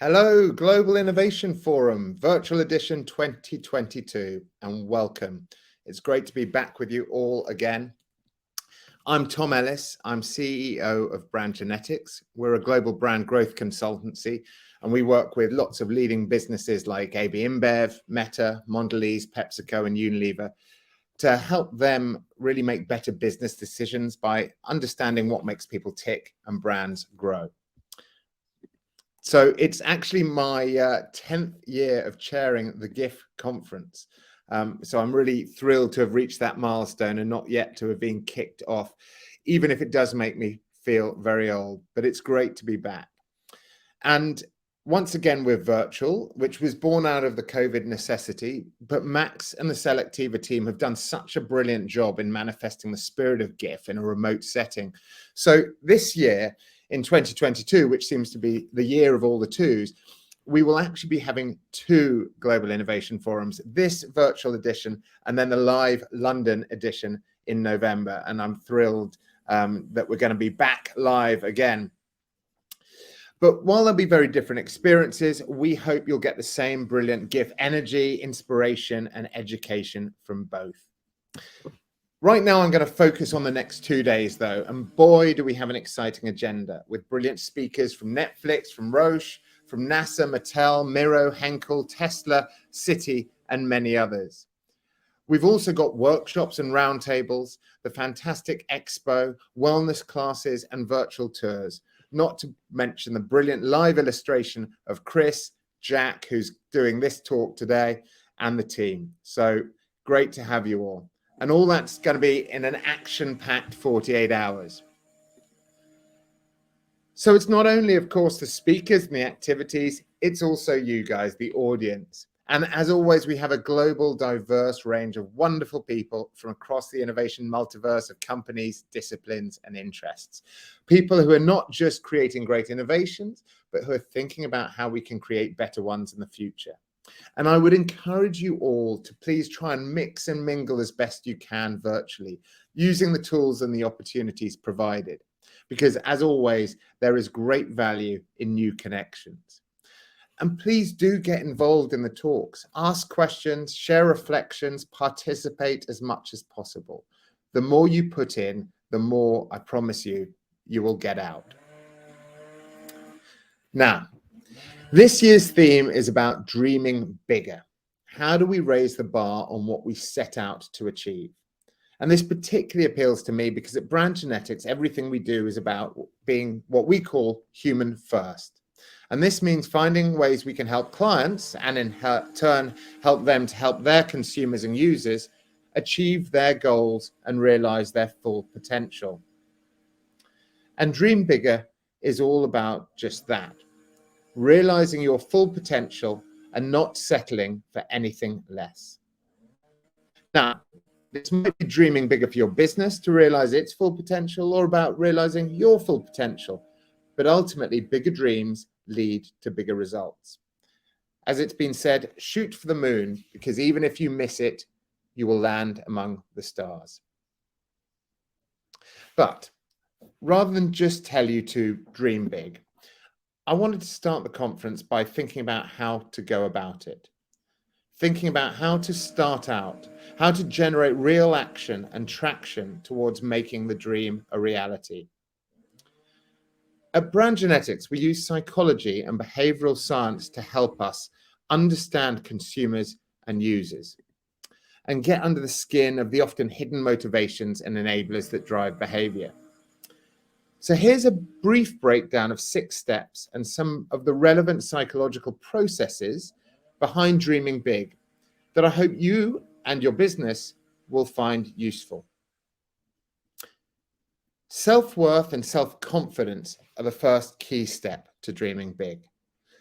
Hello, Global Innovation Forum, Virtual Edition 2022, and welcome. It's great to be back with you all again. I'm Tom Ellis. I'm CEO of Brand Genetics. We're a global brand growth consultancy, and we work with lots of leading businesses like AB InBev, Meta, Mondelez, PepsiCo, and Unilever to help them really make better business decisions by understanding what makes people tick and brands grow. So it's actually my 10th year of chairing the GIF conference. So I'm really thrilled to have reached that milestone and not yet to have been kicked off, even if it does make me feel very old, but it's great to be back. And once again, we're virtual, which was born out of the COVID necessity, but Max and the Selectiva team have done such a brilliant job in manifesting the spirit of GIF in a remote setting. So this year, in 2022, which seems to be the year of all the twos, we will actually be having two Global Innovation Forums, this virtual edition and then the live London edition in November. And I'm thrilled that we're going to be back live again. But while there'll be very different experiences, we hope you'll get the same brilliant GIF energy, inspiration, and education from both. Right now, I'm going to focus on the next 2 days, though, and boy, do we have an exciting agenda with brilliant speakers from Netflix, from Roche, from NASA, Mattel, Miro, Henkel, Tesla, Citi, and many others. We've also got workshops and roundtables, the fantastic expo, wellness classes, and virtual tours, not to mention the brilliant live illustration of Chris, Jack, who's doing this talk today, and the team. So great to have you all. And all that's going to be in an action-packed 48 hours. So it's not only, of course, the speakers and the activities, it's also you guys, the audience. And as always, we have a global, diverse range of wonderful people from across the innovation multiverse of companies, disciplines, and interests. People who are not just creating great innovations, but who are thinking about how we can create better ones in the future. And I would encourage you all to please try and mix and mingle as best you can virtually, using the tools and the opportunities provided. Because as always, there is great value in new connections. And please do get involved in the talks, ask questions, share reflections, participate as much as possible. The more you put in, the more, I promise you, you will get out. Now, this year's theme is about dreaming bigger. How do we raise the bar on what we set out to achieve? And this particularly appeals to me because at Brand Genetics, everything we do is about being what we call human first. And this means finding ways we can help clients and in turn help them to help their consumers and users achieve their goals and realize their full potential. And Dream Bigger is all about just that. Realizing your full potential and not settling for anything less. Now, this might be dreaming bigger for your business to realize its full potential or about realizing your full potential, but ultimately bigger dreams lead to bigger results. As it's been said, shoot for the moon, because even if you miss it, you will land among the stars. But rather than just tell you to dream big, I wanted to start the conference by thinking about how to go about it. Thinking about how to start out, how to generate real action and traction towards making the dream a reality. At Brand Genetics, we use psychology and behavioral science to help us understand consumers and users and get under the skin of the often hidden motivations and enablers that drive behavior. So here's a brief breakdown of 6 steps and some of the relevant psychological processes behind dreaming big that I hope you and your business will find useful. Self-worth and self-confidence are the first key step to dreaming big.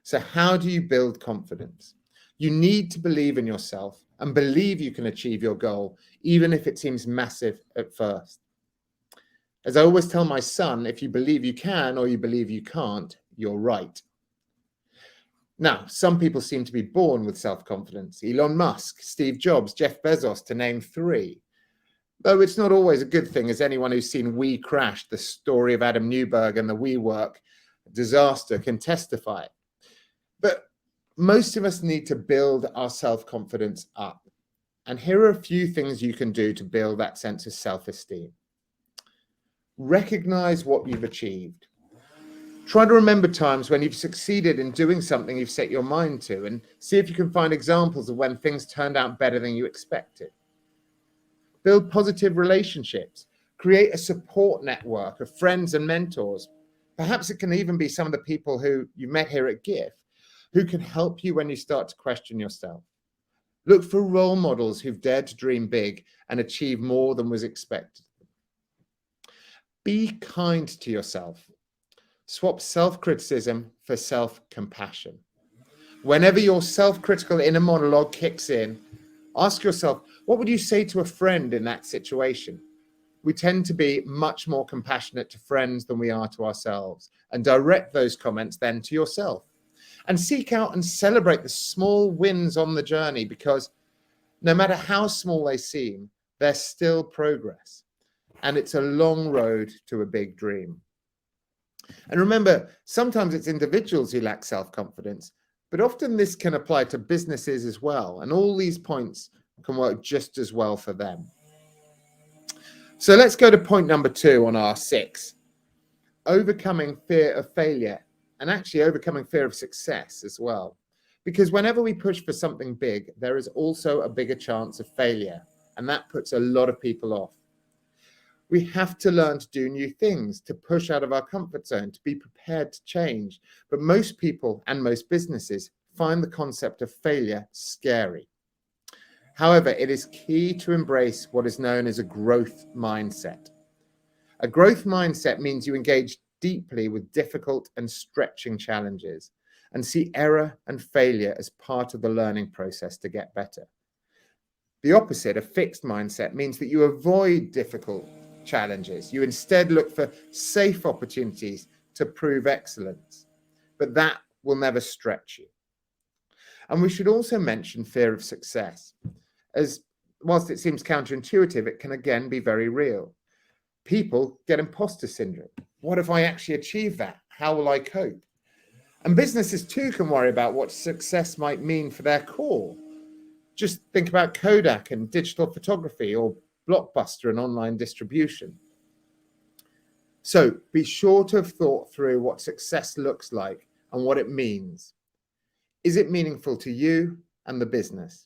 So how do you build confidence? You need to believe in yourself and believe you can achieve your goal, even if it seems massive at first. As I always tell my son, if you believe you can or you believe you can't, you're right. Now, some people seem to be born with self-confidence. Elon Musk, Steve Jobs, Jeff Bezos, to name 3. Though it's not always a good thing, as anyone who's seen We Crashed, the story of Adam Newberg and the WeWork disaster, can testify. But most of us need to build our self-confidence up. And here are a few things you can do to build that sense of self-esteem. Recognize what you've achieved. Try to remember times when you've succeeded in doing something you've set your mind to, and see if you can find examples of when things turned out better than you expected. Build positive relationships. Create a support network of friends and mentors. Perhaps it can even be some of the people who you met here at GIF, who can help you when you start to question yourself. Look for role models who've dared to dream big and achieve more than was expected. Be kind to yourself. Swap self-criticism for self-compassion. Whenever your self-critical inner monologue kicks in, ask yourself, what would you say to a friend in that situation? We tend to be much more compassionate to friends than we are to ourselves, and direct those comments then to yourself. And seek out and celebrate the small wins on the journey, because no matter how small they seem, they're still progress. And it's a long road to a big dream. And remember, sometimes it's individuals who lack self-confidence, but often this can apply to businesses as well. And all these points can work just as well for them. So let's go to point number 2 on our 6. Overcoming fear of failure, and actually overcoming fear of success as well. Because whenever we push for something big, there is also a bigger chance of failure. And that puts a lot of people off. We have to learn to do new things, to push out of our comfort zone, to be prepared to change. But most people and most businesses find the concept of failure scary. However, it is key to embrace what is known as a growth mindset. A growth mindset means you engage deeply with difficult and stretching challenges and see error and failure as part of the learning process to get better. The opposite, a fixed mindset, means that you avoid difficult challenges. You instead look for safe opportunities to prove excellence, but that will never stretch you. And we should also mention fear of success, as whilst it seems counterintuitive, it can again be very real. People get imposter syndrome. What if I actually achieve that? How will I cope? And businesses too can worry about what success might mean for their core. Just think about Kodak and digital photography, or Blockbuster and online distribution. So be sure to have thought through what success looks like and what it means. Is it meaningful to you and the business?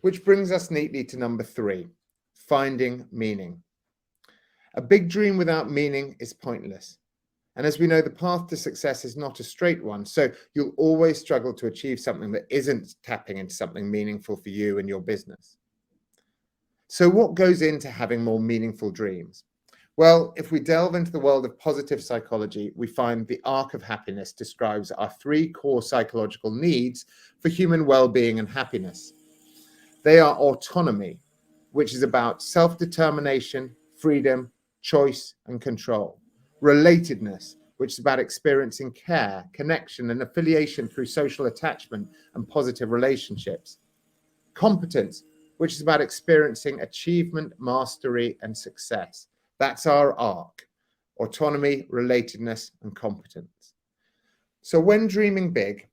Which brings us neatly to number 3, finding meaning. A big dream without meaning is pointless. And as we know, the path to success is not a straight one. So you'll always struggle to achieve something that isn't tapping into something meaningful for you and your business. So what goes into having more meaningful dreams? Well, if we delve into the world of positive psychology, we find the arc of happiness describes our 3 core psychological needs for human well-being and happiness. They are autonomy, which is about self-determination, freedom, choice, and control. Relatedness, which is about experiencing care, connection, and affiliation through social attachment and positive relationships. Competence, which is about experiencing achievement, mastery, and success. That's our arc: autonomy, relatedness, and competence. So when dreaming big,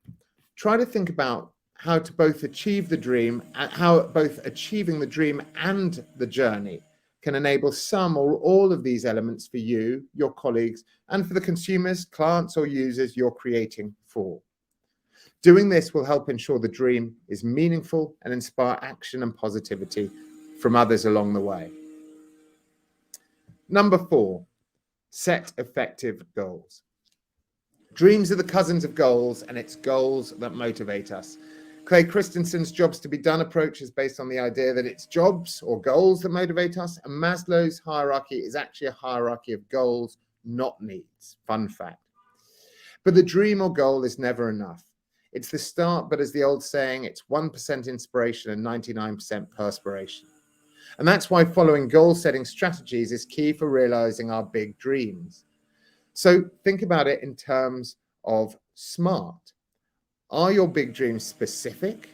try to think about how to both achieve the dream, and how both achieving the dream and the journey can enable some or all of these elements for you, your colleagues, and for the consumers, clients, or users you're creating for. Doing this will help ensure the dream is meaningful and inspire action and positivity from others along the way. Number 4, set effective goals. Dreams are the cousins of goals, and it's goals that motivate us. Clay Christensen's jobs to be done approach is based on the idea that it's jobs or goals that motivate us, and Maslow's hierarchy is actually a hierarchy of goals, not needs. Fun fact. But the dream or goal is never enough. It's the start, but as the old saying, it's 1% inspiration and 99% perspiration. And that's why following goal-setting strategies is key for realizing our big dreams. So think about it in terms of SMART. Are your big dreams specific?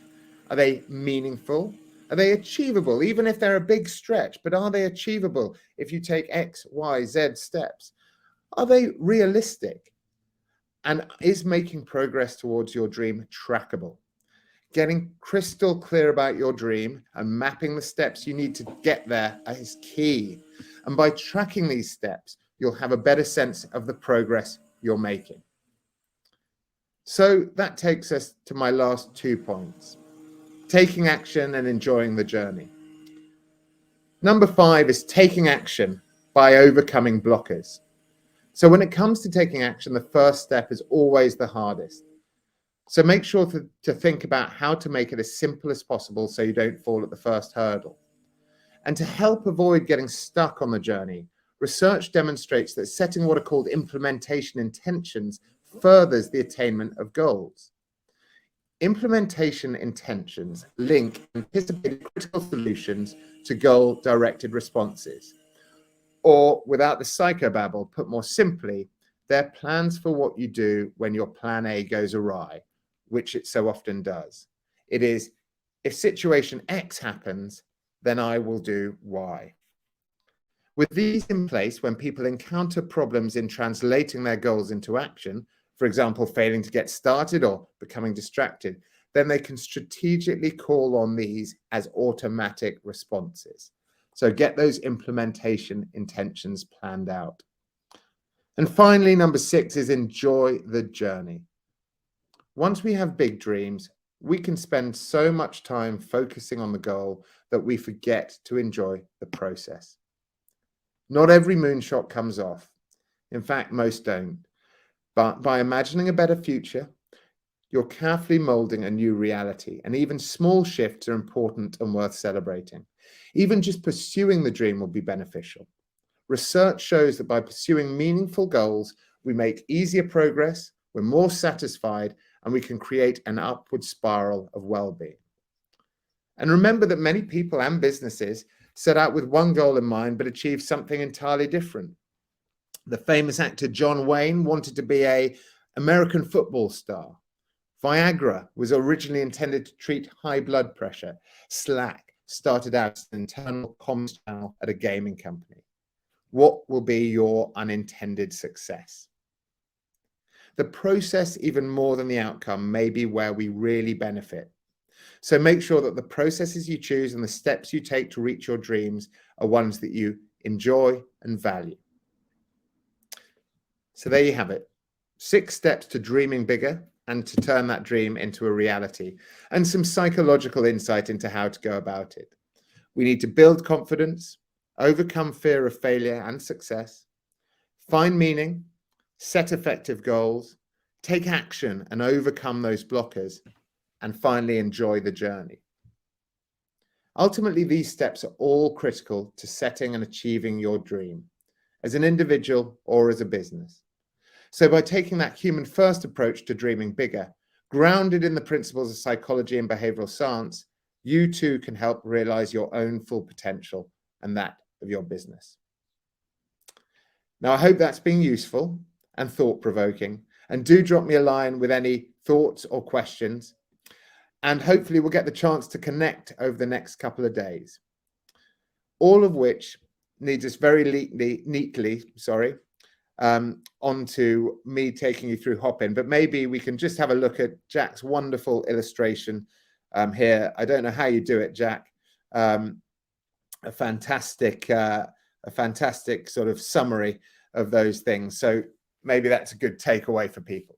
Are they meaningful? Are they achievable, even if they're a big stretch? But are they achievable if you take X, Y, Z steps? Are they realistic? And is making progress towards your dream trackable? Getting crystal clear about your dream and mapping the steps you need to get there is key. And by tracking these steps, you'll have a better sense of the progress you're making. So that takes us to my last 2 points: taking action and enjoying the journey. Number 5 is taking action by overcoming blockers. So when it comes to taking action, the first step is always the hardest. So make sure to think about how to make it as simple as possible so you don't fall at the first hurdle. And to help avoid getting stuck on the journey, research demonstrates that setting what are called implementation intentions furthers the attainment of goals. Implementation intentions link anticipated critical solutions to goal-directed responses. Or, without the psychobabble, put more simply, they're plans for what you do when your plan A goes awry, which it so often does. It is, if situation X happens, then I will do Y. With these in place, when people encounter problems in translating their goals into action, for example, failing to get started or becoming distracted, then they can strategically call on these as automatic responses. So get those implementation intentions planned out. And finally, number 6 is enjoy the journey. Once we have big dreams, we can spend so much time focusing on the goal that we forget to enjoy the process. Not every moonshot comes off. In fact, most don't. But by imagining a better future, you're carefully molding a new reality, and even small shifts are important and worth celebrating. Even just pursuing the dream will be beneficial. Research shows that by pursuing meaningful goals, we make easier progress, we're more satisfied, and we can create an upward spiral of well-being. And remember that many people and businesses set out with one goal in mind, but achieve something entirely different. The famous actor John Wayne wanted to be an American football star. Viagra was originally intended to treat high blood pressure. Slack started out as an internal comms channel at a gaming company. What will be your unintended success? The process, even more than the outcome, may be where we really benefit. So make sure that the processes you choose and the steps you take to reach your dreams are ones that you enjoy and value. So there you have it. 6 steps to dreaming bigger and to turn that dream into a reality, and some psychological insight into how to go about it. We need to build confidence, overcome fear of failure and success, find meaning, set effective goals, take action and overcome those blockers, and finally enjoy the journey. Ultimately, these steps are all critical to setting and achieving your dream, as an individual or as a business. So by taking that human-first approach to dreaming bigger, grounded in the principles of psychology and behavioral science, you too can help realize your own full potential and that of your business. Now, I hope that's been useful and thought-provoking, and do drop me a line with any thoughts or questions, and hopefully we'll get the chance to connect over the next couple of days. All of which leads us very neatly, onto me taking you through Hopin, but maybe we can just have a look at Jack's wonderful illustration here. I don't know how you do it, Jack. A fantastic sort of summary of those things. So maybe that's a good takeaway for people.